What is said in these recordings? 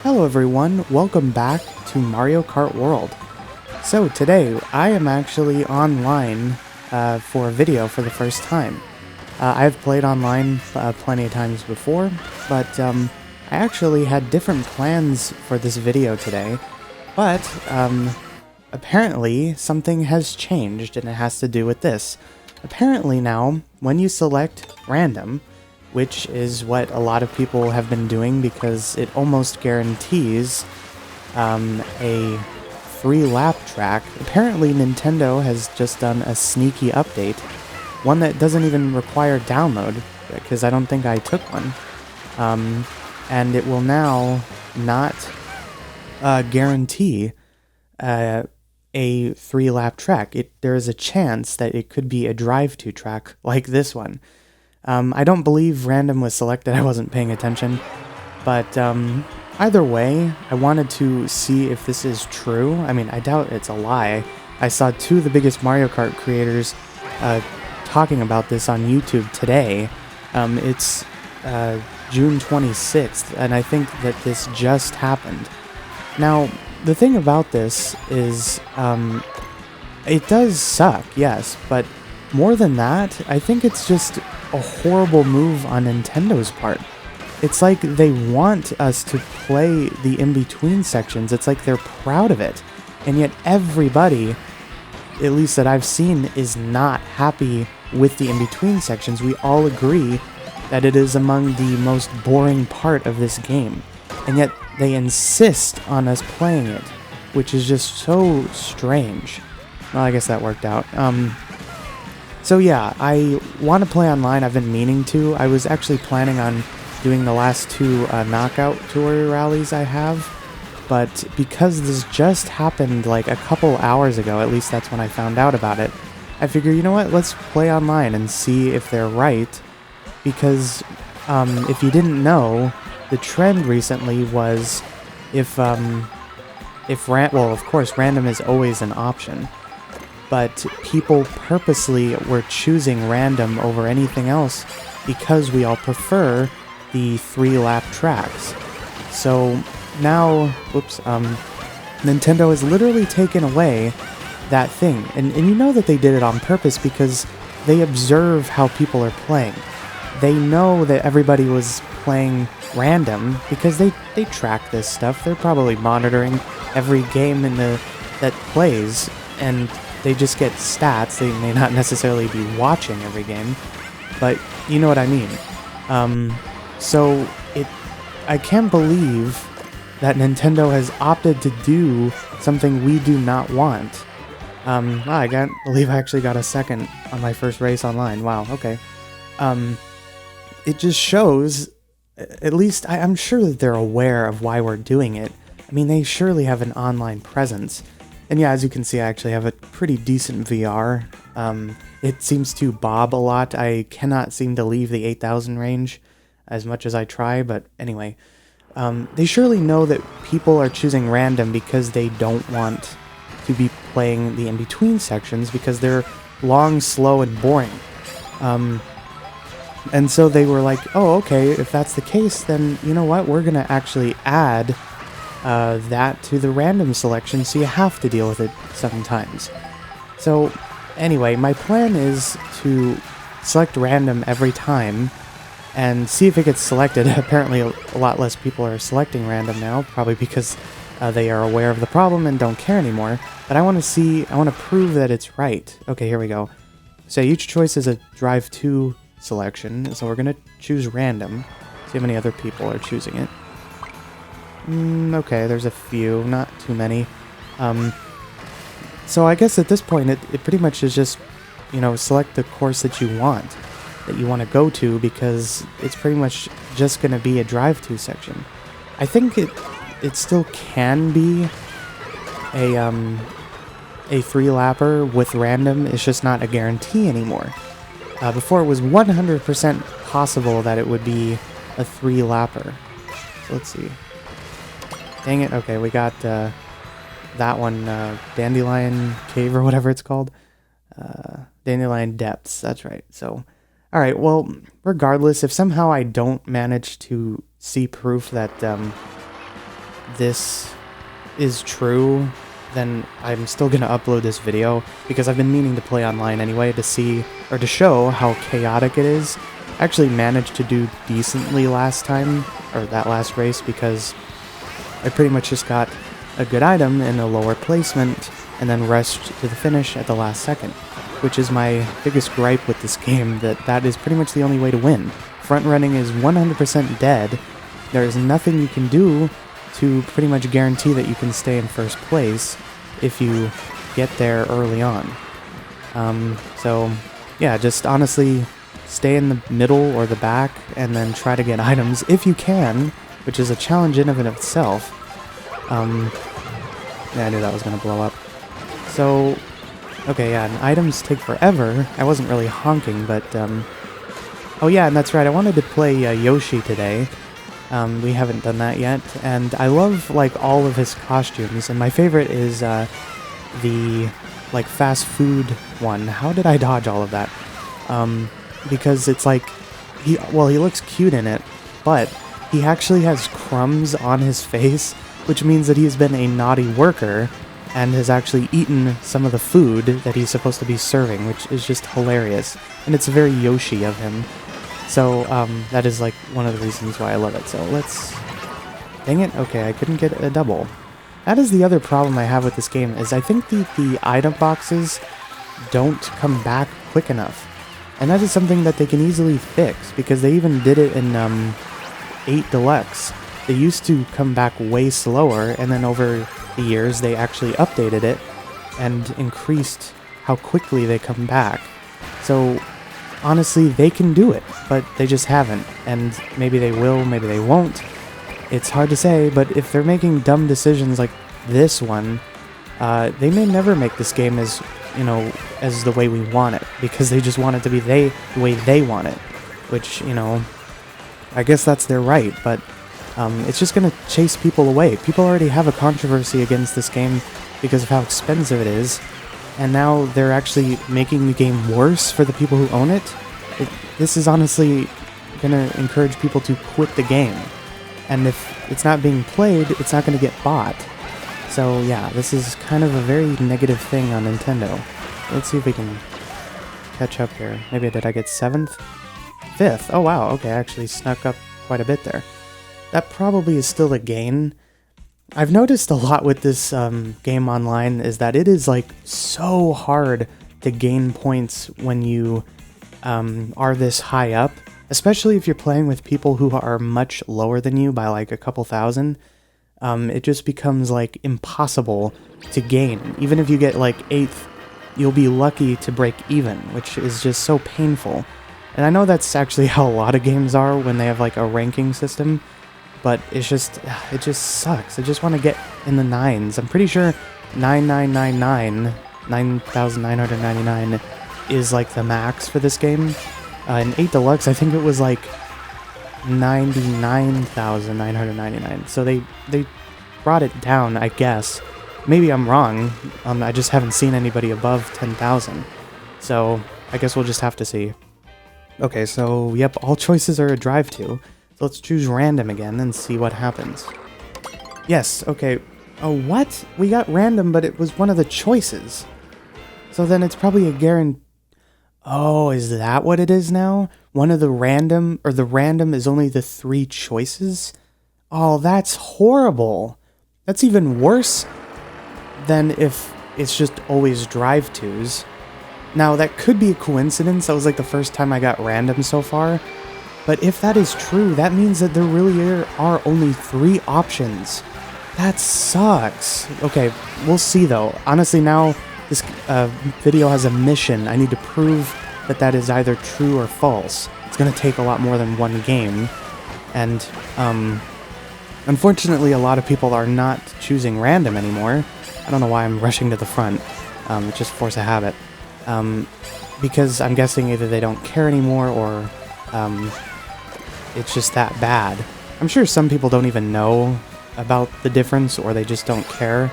Hello everyone, welcome back to Mario Kart World. So today, I am actually online for a video for the first time. I've played online plenty of times before, but I actually had different plans for this video today. But apparently something has changed and it has to do with this. Apparently now, when you select random, which is what a lot of people have been doing because it almost guarantees a free lap track. Apparently Nintendo has just done a sneaky update, one that doesn't even require download, because I don't think I took one. And it will now not guarantee a 3-lap track. There is a chance that it could be a drive-to track like this one. I don't believe random was selected, I wasn't paying attention, but either way, I wanted to see if this is true. I mean, I doubt it's a lie. I saw two of the biggest Mario Kart creators talking about this on YouTube today. It's June 26th, and I think that this just happened. Now, the thing about this is, it does suck, yes, but more than that, I think it's just a horrible move on Nintendo's part. It's like they want us to play the in-between sections. It's like they're proud of it. And yet everybody, at least that I've seen, is not happy with the in-between sections. We all agree that it is among the most boring part of this game. And yet they insist on us playing it, which is just so strange. Well, I guess that worked out. So yeah, I want to play online. I've been meaning to. I was actually planning on doing the last two Knockout Tour rallies I have, but because this just happened like a couple hours ago, at least that's when I found out about it, I figure, you know what, let's play online and see if they're right, because if you didn't know, the trend recently was well, of course, random is always an option, but people purposely were choosing random over anything else because we all prefer the 3-lap tracks. So now, Nintendo has literally taken away that thing. And you know that they did it on purpose because they observe how people are playing. They know that everybody was playing random because they track this stuff. They're probably monitoring every game that plays, and they just get stats. They may not necessarily be watching every game, but you know what I mean. So I can't believe that Nintendo has opted to do something we do not want. I can't believe I actually got a second on my first race online. Wow, okay. It just shows, at least I'm sure that they're aware of why we're doing it. I mean, they surely have an online presence. And yeah, as you can see, I actually have a pretty decent VR. It seems to bob a lot. I cannot seem to leave the 8,000 range as much as I try, but anyway. They surely know that people are choosing random because they don't want to be playing the in-between sections because they're long, slow, and boring. And so they were like, oh, okay, if that's the case, then you know what? We're going to actually add that to the random selection, so you have to deal with it sometimes. So anyway, my plan is to select random every time and see if it gets selected. Apparently a lot less people are selecting random now, probably because they are aware of the problem and don't care anymore. But I want to prove that it's right. Okay, here we go. So each choice is a drive to selection, so we're going to choose random, see how many other people are choosing it. Okay, there's a few, not too many. So I guess at this point, it pretty much is just, select the course that you want to go to, because it's pretty much just going to be a drive-to section. I think it still can be a 3-lapper with random. It's just not a guarantee anymore. Before it was 100% possible that it would be a 3-lapper. So let's see. Dang it, okay, we got that one, Dandelion Cave or whatever it's called. Dandelion Depths, that's right. So, alright, well, regardless, if somehow I don't manage to see proof that this is true, then I'm still gonna upload this video, because I've been meaning to play online anyway to see, or to show how chaotic it is. I actually managed to do decently last time, or that last race, because I pretty much just got a good item in a lower placement, and then rushed to the finish at the last second, which is my biggest gripe with this game, that is pretty much the only way to win. Front running is 100% dead. There is nothing you can do to pretty much guarantee that you can stay in first place if you get there early on. So yeah, just honestly stay in the middle or the back and then try to get items if you can, which is a challenge in and of itself. Yeah, I knew that was gonna blow up. So, okay, yeah, and items take forever. I wasn't really honking, but, oh yeah, and that's right, I wanted to play Yoshi today. We haven't done that yet, and I love, like, all of his costumes, and my favorite is, the, like, fast food one. How did I dodge all of that? Because it's like, he looks cute in it, but he actually has crumbs on his face, which means that he's been a naughty worker, and has actually eaten some of the food that he's supposed to be serving, which is just hilarious. And it's very Yoshi of him. So, that is, like, one of the reasons why I love it. So, let's... Dang it, okay, I couldn't get a double. That is the other problem I have with this game, is I think the item boxes don't come back quick enough. And that is something that they can easily fix, because they even did it in, 8 Deluxe. They used to come back way slower, and then over the years they actually updated it and increased how quickly they come back. So honestly, they can do it, but they just haven't, and maybe they will, maybe they won't. It's hard to say, but if they're making dumb decisions like this one, they may never make this game as, you know, as the way we want it, because they just want it to be the way they want it, which, you know, I guess that's their right, but it's just going to chase people away. People already have a controversy against this game because of how expensive it is, and now they're actually making the game worse for the people who own it. This is honestly going to encourage people to quit the game, and if it's not being played, it's not going to get bought. So yeah, this is kind of a very negative thing on Nintendo. Let's see if we can catch up here. Maybe did I get 7th? 5th? Oh wow, okay, I actually snuck up quite a bit there. That probably is still a gain. I've noticed a lot with this game online is that it is like so hard to gain points when you are this high up, especially if you're playing with people who are much lower than you by like a couple thousand. It just becomes like impossible to gain. Even if you get like 8th, you'll be lucky to break even, which is just so painful. And I know that's actually how a lot of games are when they have like a ranking system, but it just sucks. I just want to get in the 9s. I'm pretty sure 9999, 9,999 is like the max for this game. In 8 Deluxe, I think it was like 99,999. So they brought it down, I guess. Maybe I'm wrong. I just haven't seen anybody above 10,000. So I guess we'll just have to see. Okay, so yep, all choices are a drive to. So let's choose random again and see what happens. Yes, okay. Oh, what? We got random, but it was one of the choices. So then it's probably a guarantee. Oh, is that what it is now? One of the random, or the random is only the 3 choices? Oh, that's horrible. That's even worse than if it's just always drive tos. Now, that could be a coincidence. That was like the first time I got random so far. But if that is true, that means that there really are only 3 options. That sucks. Okay, we'll see though. Honestly, now this video has a mission. I need to prove that that is either true or false. It's going to take a lot more than one game. And unfortunately, a lot of people are not choosing random anymore. I don't know why I'm rushing to the front. It's just force of habit. Because I'm guessing either they don't care anymore or it's just that bad. I'm sure some people don't even know about the difference, or they just don't care,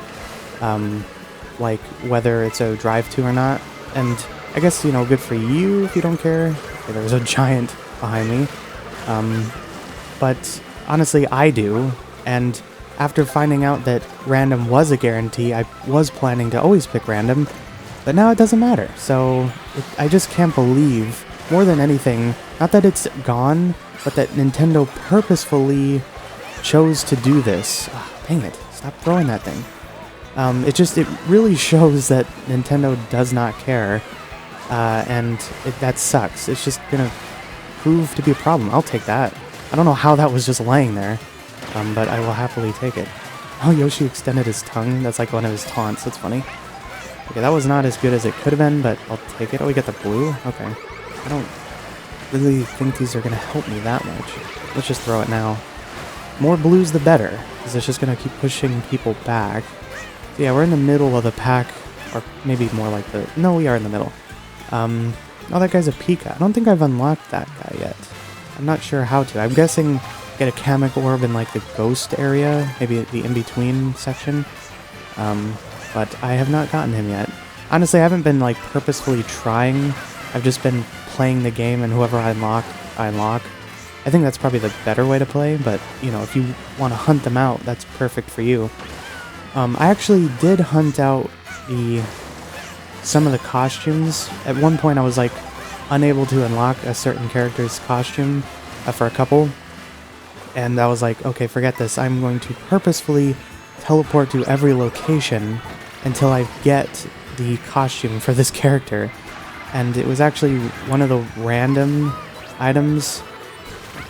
like whether it's a drive to or not. And I guess, you know, good for you if you don't care. Okay, there's a giant behind me. But honestly, I do, and after finding out that random was a guarantee, I was planning to always pick random, but now it doesn't matter. So I just can't believe, more than anything, not that it's gone, but that Nintendo purposefully chose to do this. Oh, dang it, stop throwing that thing. It really shows that Nintendo does not care, and that sucks. It's just gonna prove to be a problem. I'll take that. I don't know how that was just laying there, but I will happily take it. Oh, Yoshi extended his tongue. That's like one of his taunts. That's funny. Okay, that was not as good as it could have been, but I'll take it. Oh, we got the blue? Okay. I don't really think these are gonna help me that much. Let's just throw it now. More blues the better, because it's just gonna keep pushing people back. So yeah, we're in the middle of the pack, or maybe more like the... No, we are in the middle. Oh, that guy's a Pika. I don't think I've unlocked that guy yet. I'm not sure how to. I'm guessing get a Kamek Orb in like the ghost area, maybe the in-between section. But I have not gotten him yet. Honestly, I haven't been like purposefully trying. I've just been playing the game, and whoever I unlock, I unlock. I think that's probably the better way to play, but, you know, if you want to hunt them out, that's perfect for you. I actually did hunt out some of the costumes. At one point I was like unable to unlock a certain character's costume for a couple, and I was like, okay, forget this. I'm going to purposefully teleport to every location until I get the costume for this character. And it was actually one of the random items.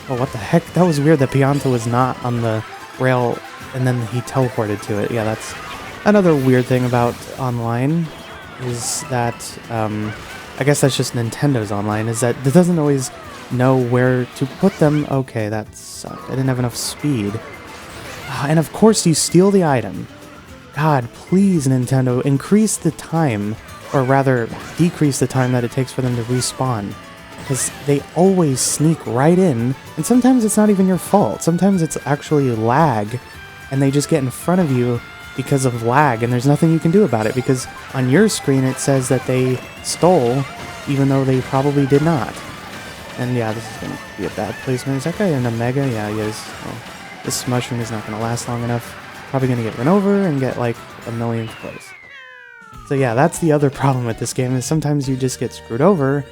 Oh, what the heck? That was weird that Pianta was not on the rail and then he teleported to it. Yeah, that's another weird thing about online, is that, I guess that's just Nintendo's online, is that it doesn't always know where to put them. Okay, that sucked. I didn't have enough speed. And of course you steal the item. God, please, Nintendo, increase the time, or rather, decrease the time that it takes for them to respawn. Because they always sneak right in, and sometimes it's not even your fault. Sometimes it's actually lag, and they just get in front of you because of lag, and there's nothing you can do about it, because on your screen it says that they stole, even though they probably did not. And yeah, this is going to be a bad placement. Is that guy in a Mega? Yeah, he is. Oh, this mushroom is not going to last long enough. Probably going to get run over and get like a millionth place. So yeah, that's the other problem with this game, is sometimes you just get screwed over,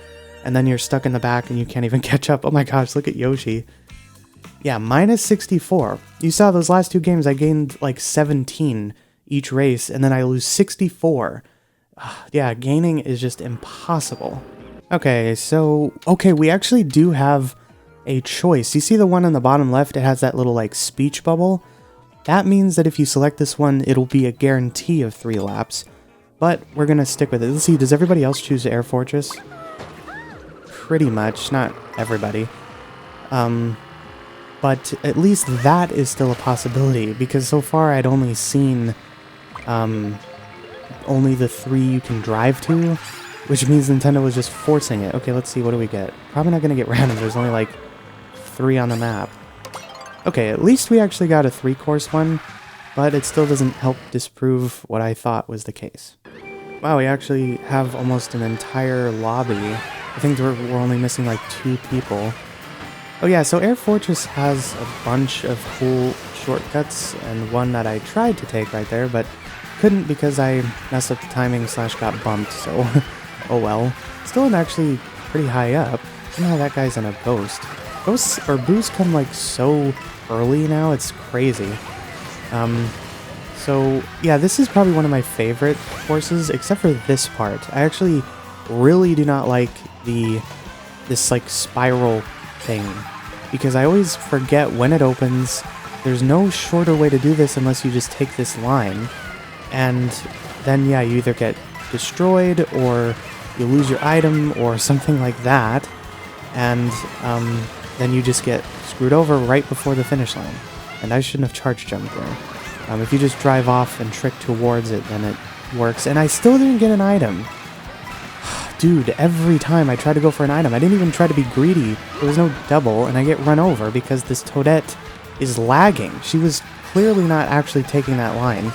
and then you're stuck in the back and you can't even catch up. Oh my gosh, look at Yoshi. Yeah, minus 64. You saw those last two games, I gained like 17 each race, and then I lose 64. Yeah, gaining is just impossible. Okay, we actually do have a choice. You see the one on the bottom left? It has that little like speech bubble. That means that if you select this one, it'll be a guarantee of 3 laps. But we're gonna stick with it. Let's see, does everybody else choose Air Fortress? Pretty much, not everybody. But at least that is still a possibility, because so far I'd only seen only the 3 you can drive to, which means Nintendo was just forcing it. Okay, let's see, what do we get? Probably not gonna get random, there's only like 3 on the map. Okay, at least we actually got a 3-course one, but it still doesn't help disprove what I thought was the case. Wow, we actually have almost an entire lobby. I think we're only missing like 2 people. Oh yeah, so Air Fortress has a bunch of cool shortcuts, and one that I tried to take right there, but couldn't because I messed up the timing / got bumped, so oh well. Still actually pretty high up. Somehow that guy's in a ghost. Ghosts or boosts come like so early now, it's crazy. So yeah, this is probably one of my favorite courses, except for this part. I actually really do not like this like spiral thing, because I always forget when it opens. There's no shorter way to do this unless you just take this line, and then yeah, you either get destroyed or you lose your item or something like that, and then you just get screwed over right before the finish line. And I shouldn't have charge jumped there. If you just drive off and trick towards it, then it works. And I still didn't get an item. Dude, every time I try to go for an item, I didn't even try to be greedy. There was no double, and I get run over because this Toadette is lagging. She was clearly not actually taking that line.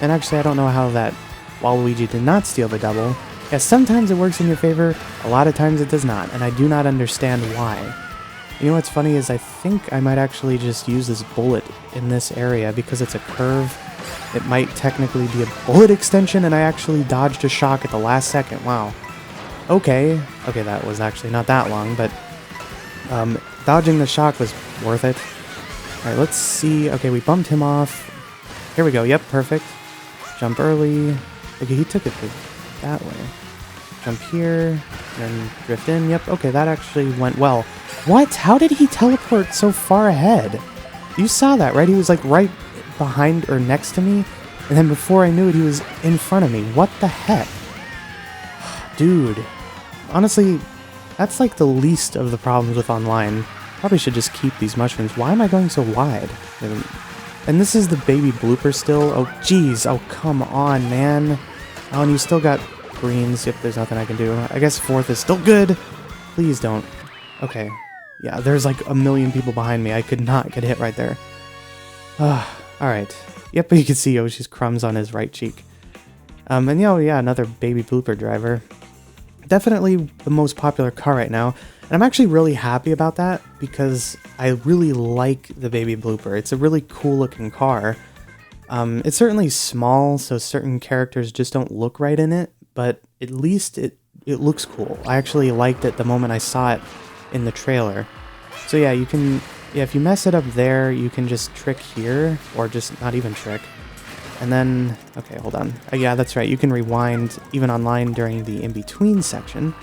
And actually, I don't know how that Waluigi did not steal the double. Yeah, sometimes it works in your favor, a lot of times it does not, and I do not understand why. You know what's funny is I think I might actually just use this bullet in this area because it's a curve. It might technically be a bullet extension, and I actually dodged a shock at the last second. Wow. Okay. Okay, that was actually not that long, but dodging the shock was worth it. Alright, let's see. Okay, we bumped him off. Here we go. Yep, perfect. Jump early. Okay, he took it that way. Jump here, then drift in. Yep, okay, that actually went well. What? How did he teleport so far ahead? You saw that, right? He was like right behind or next to me, and then before I knew it, he was in front of me. What the heck? Dude. Honestly, that's like the least of the problems with online. Probably should just keep these mushrooms. Why am I going so wide? And this is the baby blooper still. Oh, jeez. Oh, come on, man. Oh, and you still got greens. Yep, there's nothing I can do. I guess fourth is still good. Please don't. Okay. Yeah, there's like a million people behind me. I could not get hit right there. Alright. Yep, you can see Yoshi's crumbs on his right cheek. And yeah, another baby blooper driver. Definitely the most popular car right now. And I'm actually really happy about that because I really like the baby blooper. It's a really cool looking car. It's certainly small, so certain characters just don't look right in it, but at least it looks cool. I actually liked it the moment I saw it in the trailer. So yeah, you can, if you mess it up there, you can just trick here, or just not even trick. And then, okay, hold on. Yeah, that's right, you can rewind even online during the in-between section.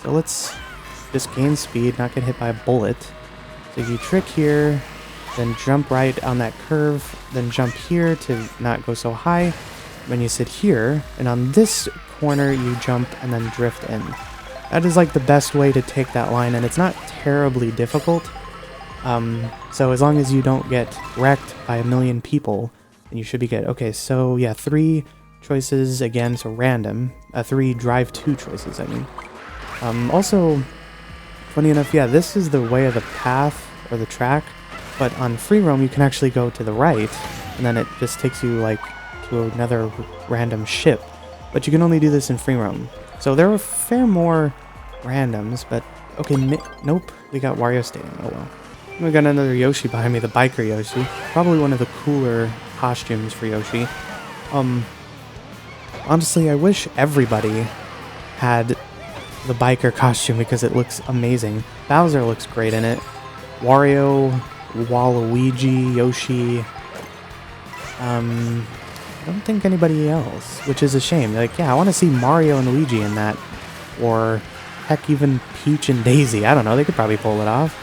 So let's just gain speed, not get hit by a bullet. So if you trick here, then jump right on that curve, then jump here to not go so high. When you sit here, and on this corner you jump and then drift in. That is like the best way to take that line, and it's not terribly difficult. So as long as you don't get wrecked by a million people, then you should be good. Okay, so yeah, 3 choices again, so random. 3 drive 2 choices, I mean. Also, funny enough, yeah, this is the way of the path, or the track, but on free roam you can actually go to the right, and then it just takes you like to another random ship. But you can only do this in free roam. So there are a fair more randoms, but okay, nope, we got Wario Stadium, oh well. We got another Yoshi behind me, the biker Yoshi. Probably one of the cooler costumes for Yoshi. Honestly, I wish everybody had the biker costume because it looks amazing. Bowser looks great in it. Wario, Waluigi, Yoshi. I don't think anybody else, which is a shame. Like, yeah, I want to see Mario and Luigi in that. Or, heck, even Peach and Daisy. I don't know, they could probably pull it off.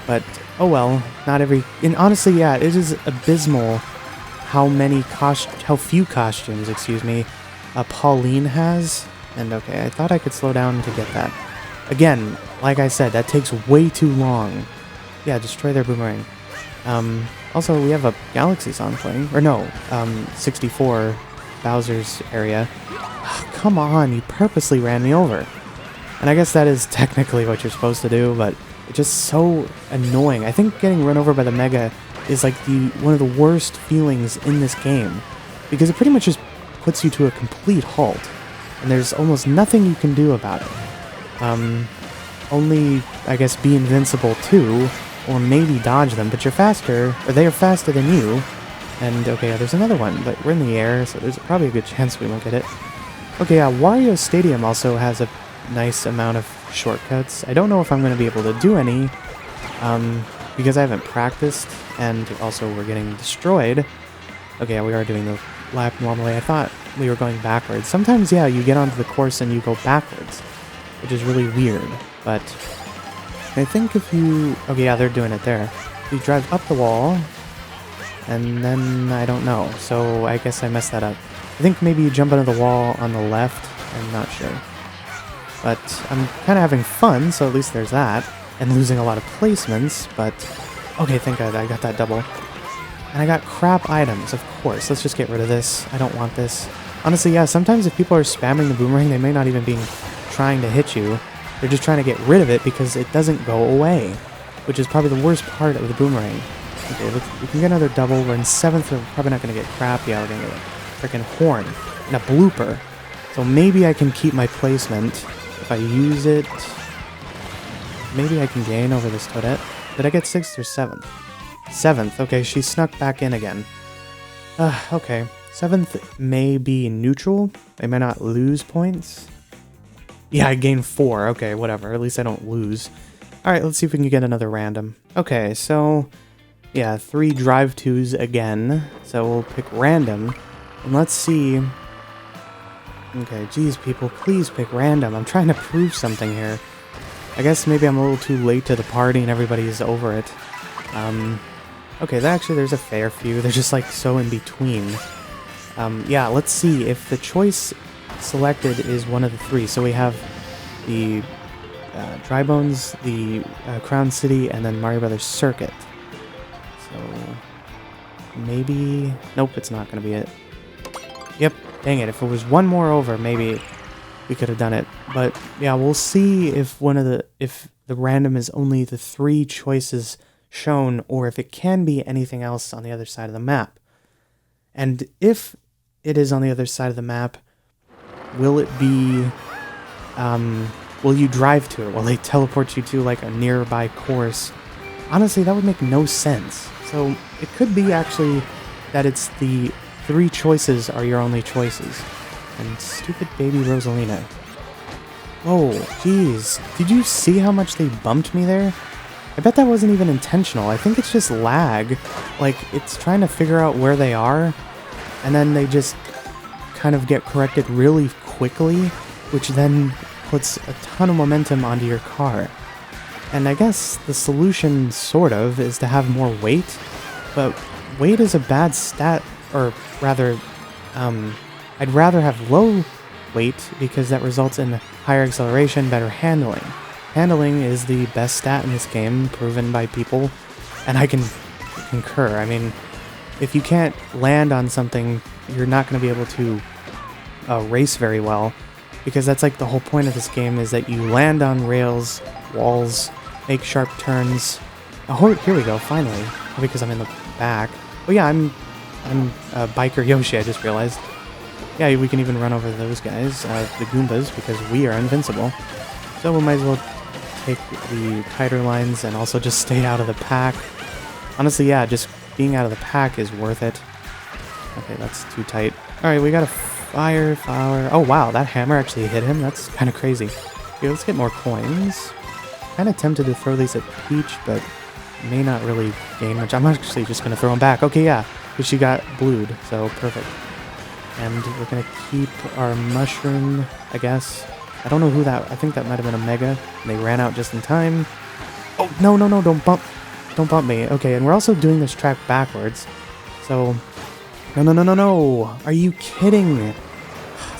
But, oh well, not every... And honestly, yeah, it is abysmal how few costumes, excuse me, Pauline has. And okay, I thought I could slow down to get that. Again, like I said, that takes way too long. Yeah, destroy their boomerang. Also, we have a Galaxy song playing. Or no, 64, Bowser's area. Oh, come on, you purposely ran me over. And I guess that is technically what you're supposed to do, but it's just so annoying. I think getting run over by the Mega is like one of the worst feelings in this game. Because it pretty much just puts you to a complete halt. And there's almost nothing you can do about it. Only, I guess, be invincible too, or maybe dodge them, but you're faster, or they are faster than you. And, okay, there's another one, but we're in the air, so there's probably a good chance we won't get it. Okay, Wario Stadium also has a nice amount of shortcuts. I don't know if I'm going to be able to do any, because I haven't practiced, and also we're getting destroyed. Okay, we are doing the lap normally. I thought we were going backwards. Sometimes, yeah, you get onto the course and you go backwards, which is really weird, but I think if you... Okay, yeah, they're doing it there. You drive up the wall, and then I don't know, so I guess I messed that up. I think maybe you jump under the wall on the left, I'm not sure. But I'm kind of having fun, so at least there's that, and losing a lot of placements, but... Okay, thank God, I got that double. And I got crap items, of course. Let's just get rid of this. I don't want this. Honestly, yeah, sometimes if people are spamming the boomerang, they may not even be trying to hit you. They're just trying to get rid of it because it doesn't go away, which is probably the worst part of the boomerang. Okay, we can get another double. We're in 7th, we're probably not going to get crap. Yeah, we're going to get a freaking horn and a blooper. So maybe I can keep my placement if I use it. Maybe I can gain over this Toadette. Did I get 6th or 7th? 7th. Okay, she snuck back in again. Okay. 7th may be neutral. They may not lose points. Yeah, I gained 4. Okay, whatever. At least I don't lose. Alright, let's see if we can get another random. Okay, so... yeah, 3 drive 2s again. So we'll pick random. And let's see... okay, geez, people, please pick random. I'm trying to prove something here. I guess maybe I'm a little too late to the party and everybody's over it. Okay, actually there's a fair few. They're just like so in between. Yeah, let's see if the choice selected is one of the 3. So we have the Dry Bones, the Crown City, and then Mario Brothers Circuit. So maybe... nope, it's not going to be it. Yep, dang it. If it was one more over, maybe we could have done it. But yeah, we'll see if if the random is only the 3 choices shown, or if it can be anything else on the other side of the map. And if it is on the other side of the map, will it be... will you drive to it? Will they teleport you to like a nearby course? Honestly, that would make no sense. So it could be actually that it's the 3 choices are your only choices. And stupid baby Rosalina. Whoa, jeez. Did you see how much they bumped me there? I bet that wasn't even intentional. I think it's just lag. Like, it's trying to figure out where they are, and then they just kind of get corrected really quickly, which then puts a ton of momentum onto your car. And I guess the solution, sort of, is to have more weight, but weight is a bad stat, or rather, I'd rather have low weight because that results in higher acceleration, better handling. Handling is the best stat in this game, proven by people, and I can concur. I mean, if you can't land on something, you're not going to be able to race very well, because that's like the whole point of this game, is that you land on rails, walls, make sharp turns. Oh, here we go, finally. Because I'm in the back. Oh yeah, I'm Biker Yoshi, I just realized. Yeah, we can even run over those guys, the Goombas, because we are invincible. So we might as well take the tighter lines and also just stay out of the pack. Honestly, yeah, just being out of the pack is worth it. Okay, that's too tight. Alright, we got a fire flower. Oh wow, that hammer actually hit him. That's kind of crazy. Okay, let's get more coins. Kind of tempted to throw these at Peach, but may not really gain much. I'm actually just going to throw them back. Okay, yeah, because she got blued, so perfect. And we're going to keep our mushroom, I guess. I don't know who that... I think that might have been a Mega. And they ran out just in time. Oh, no, no, no, don't bump. Don't bump me. Okay, and we're also doing this track backwards. So... no, no, no, no, no. Are you kidding?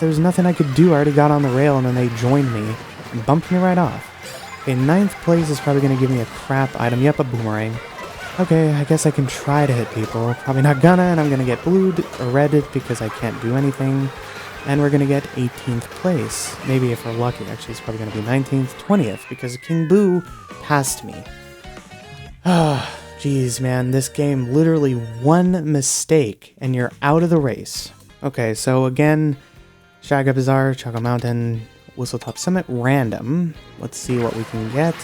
There's nothing I could do. I already got on the rail and then they joined me and bumped me right off. Okay, 9th place is probably going to give me a crap item. Yep, a boomerang. Okay, I guess I can try to hit people. Probably not gonna, and I'm going to get blued or redded because I can't do anything. And we're going to get 18th place. Maybe if we're lucky. Actually, it's probably going to be 19th, 20th, because King Boo passed me. Ah, jeez, man. This game, literally one mistake, and you're out of the race. Okay, so again, Shagga Bazaar, Choco Mountain, Whistletop Summit, random. Let's see what we can get.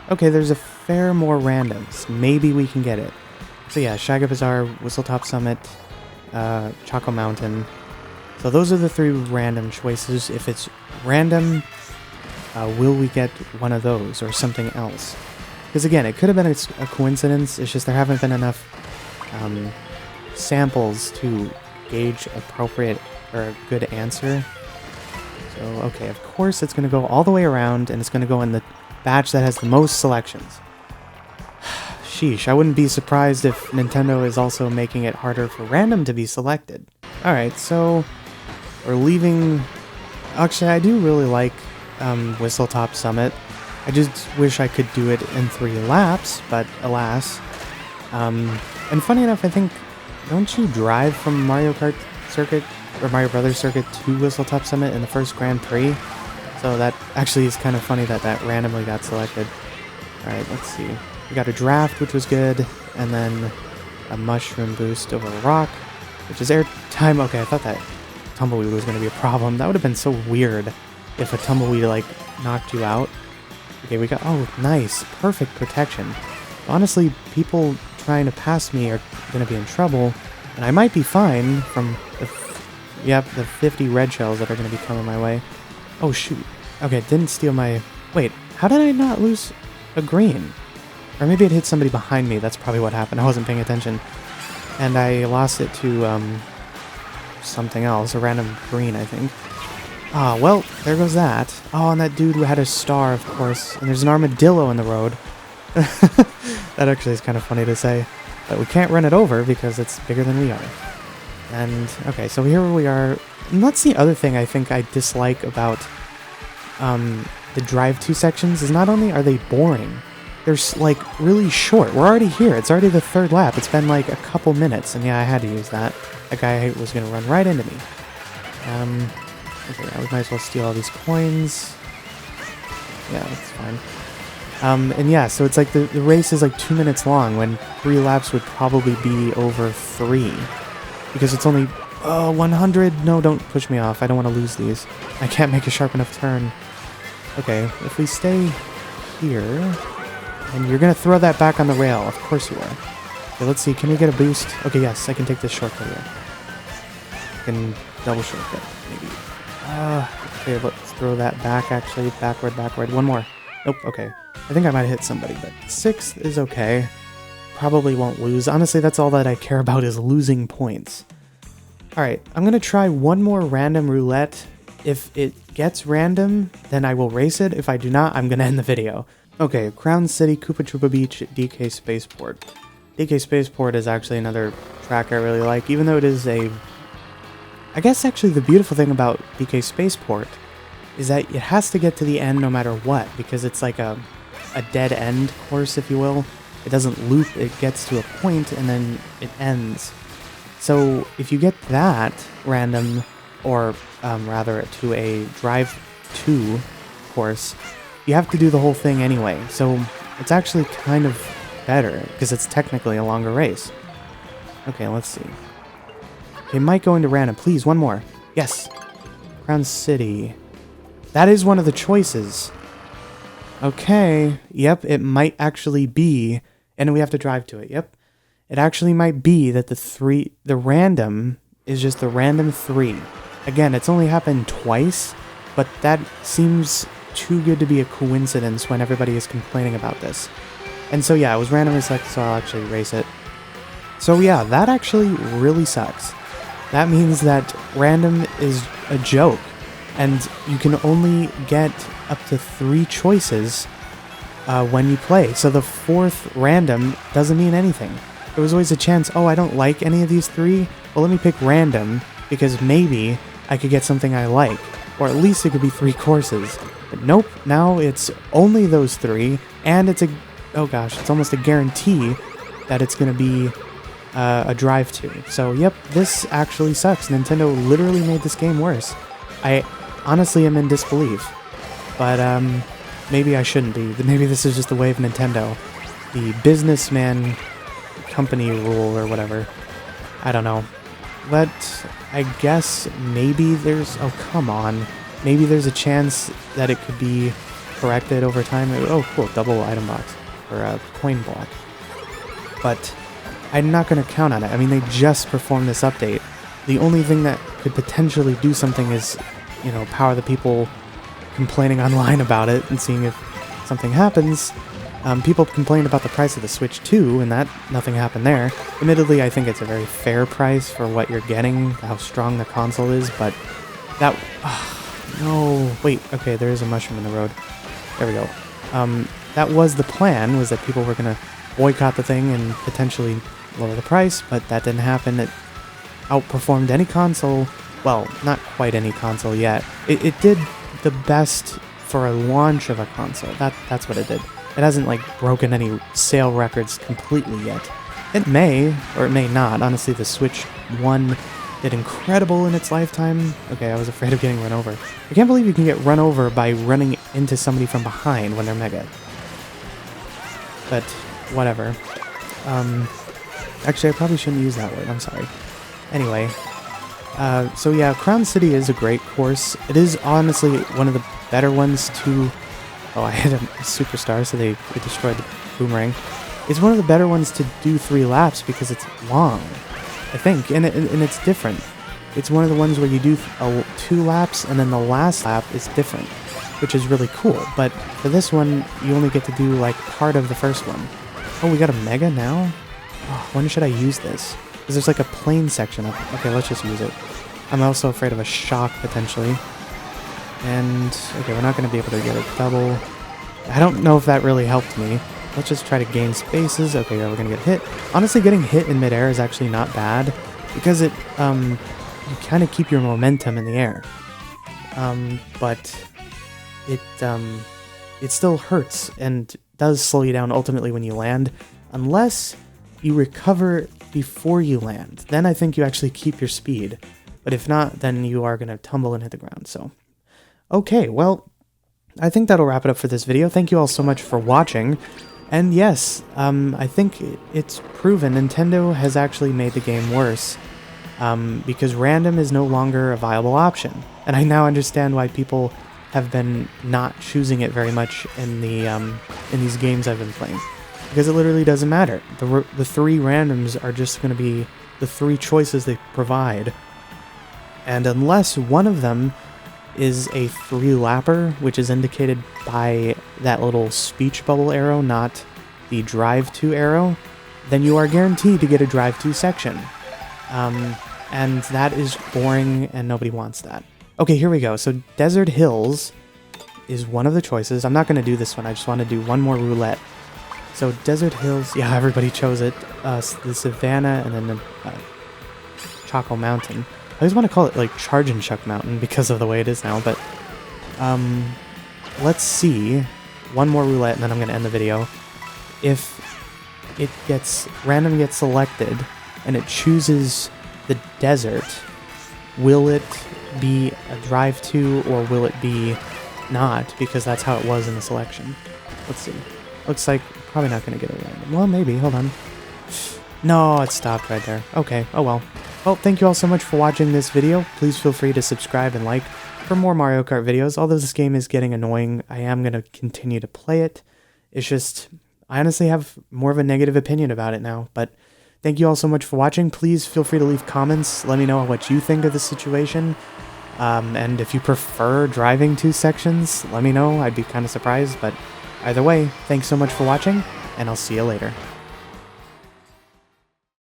Okay, there's a fair more randoms. Maybe we can get it. So yeah, Shagga Bazaar, Whistletop Summit, Choco Mountain. So those are the 3 random choices. If it's random, will we get one of those or something else? Because again, it could have been a coincidence. It's just there haven't been enough samples to gauge appropriate or a good answer. So, okay, of course it's going to go all the way around, and it's going to go in the batch that has the most selections. Sheesh, I wouldn't be surprised if Nintendo is also making it harder for random to be selected. Alright, so we're leaving... Actually, I do really like Whistletop Summit. I just wish I could do it in 3 laps, but alas. And funny enough, I think... don't you drive from Mario Kart Circuit, or Mario Brothers Circuit, to Whistletop Summit in the first Grand Prix? So that actually is kind of funny that that randomly got selected. Alright, let's see. We got a draft, which was good, and then a mushroom boost over a rock, which is airtime. Okay, I thought that tumbleweed was going to be a problem. That would have been so weird if a tumbleweed, like, knocked you out. Okay, we got... oh, nice. Perfect protection. Honestly, people trying to pass me are going to be in trouble, and I might be fine from the 50 red shells that are going to be coming my way. Oh, shoot. Okay, didn't steal my... Wait, how did I not lose a green? Or maybe it hit somebody behind me. That's probably what happened. I wasn't paying attention. And I lost it to, something else. A random green, I think. Ah, well, there goes that. Oh, and that dude who had a star, of course. And there's an armadillo in the road. That actually is kind of funny to say. But we can't run it over because it's bigger than we are. And, okay, so here we are. And that's the other thing I think I dislike about the drive-to sections, is not only are they boring, they're, like, really short. We're already here. It's already the third lap. It's been, like, a couple minutes, and yeah, I had to use that. That guy was going to run right into me. Okay, I might as well steal all these coins. Yeah, that's fine. And yeah, so it's like the race is like 2 minutes long when 3 laps would probably be over 3. Because it's only 100. No, don't push me off. I don't want to lose these. I can't make a sharp enough turn. Okay, if we stay here, and you're going to throw that back on the rail. Of course you are. Okay, let's see. Can we get a boost? Okay, yes, I can take this shortcut here. I can double shortcut, maybe. Okay, let's throw that back, actually. Backward. One more. Nope, okay. I think I might have hit somebody, but 6th is okay. Probably won't lose. Honestly, that's all that I care about, is losing points. Alright, I'm going to try one more random roulette. If it gets random, then I will race it. If I do not, I'm going to end the video. Okay, Crown City, Koopa Troopa Beach, DK Spaceport. DK Spaceport is actually another track I really like, even though it is a... I guess actually the beautiful thing about DK Spaceport is that it has to get to the end no matter what, because it's like a dead end course, if you will. It doesn't loop, it gets to a point and then it ends. So if you get that random, or rather to a drive-to course, you have to do the whole thing anyway. So it's actually kind of better, because it's technically a longer race. Okay, let's see. Okay, might go into random. Please, one more. Yes. Crown City. That is one of the choices. Okay. Yep, it might actually be... And we have to drive to it. Yep. It actually might be that the random is just the random 3. Again, it's only happened twice, but that seems too good to be a coincidence when everybody is complaining about this. And so yeah, it was randomly selected, so I'll actually race it. So yeah, that actually really sucks. That means that random is a joke, and you can only get up to 3 choices when you play. So the 4th random doesn't mean anything. There was always a chance, oh, I don't like any of these 3. Well, let me pick random, because maybe I could get something I like. Or at least it could be 3 courses. But nope, now it's only those 3, and it's oh gosh, it's almost a guarantee that it's going to be a drive-to. So yep, this actually sucks. Nintendo literally made this game worse. I honestly am in disbelief. But maybe I shouldn't be. Maybe this is just the way of Nintendo. The businessman company rule or whatever. I don't know. But I guess maybe there's... Oh, come on. Maybe there's a chance that it could be corrected over time. Oh, cool. Double item box. Or a coin block. But I'm not going to count on it. I mean, they just performed this update. The only thing that could potentially do something is, you know, power the people complaining online about it and seeing if something happens. People complained about the price of the Switch too, and that nothing happened there. Admittedly, I think it's a very fair price for what you're getting, how strong the console is, but that... no, wait, okay, there is a mushroom in the road. There we go. That was the plan, was that people were going to boycott the thing and potentially lower the price, but that didn't happen. It outperformed any console. Well, not quite any console yet. It did the best for a launch of a console. That's what it did. It hasn't, like, broken any sale records completely yet. It may, or it may not. Honestly, the Switch 1 did incredible in its lifetime. Okay, I was afraid of getting run over. I can't believe you can get run over by running into somebody from behind when they're mega. But, whatever. Actually, I probably shouldn't use that word. I'm sorry. Anyway. So yeah, Crown City is a great course. It is honestly one of the better ones to... Oh, I hit a superstar, so they destroyed the boomerang. It's one of the better ones to do 3 laps because it's long, I think, and it's different. It's one of the ones where you do 2 laps and then the last lap is different, which is really cool. But for this one, you only get to do like part of the first one. Oh, we got a mega now? Oh, when should I use this? Because there's like a plane section of... Okay, let's just use it. I'm also afraid of a shock, potentially. And... Okay, we're not going to be able to get a double. I don't know if that really helped me. Let's just try to gain spaces. Okay, yeah, we're going to get hit. Honestly, getting hit in midair is actually not bad. Because it, you kind of keep your momentum in the air. But... It still hurts and does slow you down ultimately when you land. Unless you recover before you land. Then I think you actually keep your speed. But if not, then you are going to tumble and hit the ground, so... Okay, well, I think that'll wrap it up for this video. Thank you all so much for watching. And yes, I think it's proven Nintendo has actually made the game worse. Because random is no longer a viable option. And I now understand why people have been not choosing it very much in the in these games I've been playing. Because it literally doesn't matter. The 3 randoms are just going to be the 3 choices they provide. And unless one of them is a 3-lapper, which is indicated by that little speech bubble arrow, not the drive to arrow, then you are guaranteed to get a drive to section. And that is boring and nobody wants that. Okay, here we go. So Desert Hills is one of the choices. I'm not going to do this one. I just want to do one more roulette. So Desert Hills, yeah, everybody chose it. The Savannah and then the Choco Mountain. I always want to call it like Charge and Chuck Mountain because of the way it is now, but let's see. One more roulette and then I'm going to end the video. If it gets, random gets selected and it chooses the desert, will it be a drive to or will it be not? Because that's how it was in the selection. Let's see. Looks like probably not going to get a random. Well, maybe. Hold on. No, it stopped right there. Okay. Oh well. Well, thank you all so much for watching this video. Please feel free to subscribe and like for more Mario Kart videos. Although this game is getting annoying, I am going to continue to play it. It's just, I honestly have more of a negative opinion about it now. But thank you all so much for watching. Please feel free to leave comments. Let me know what you think of the situation. And if you prefer driving 2 sections, let me know. I'd be kind of surprised. But either way, thanks so much for watching, and I'll see you later.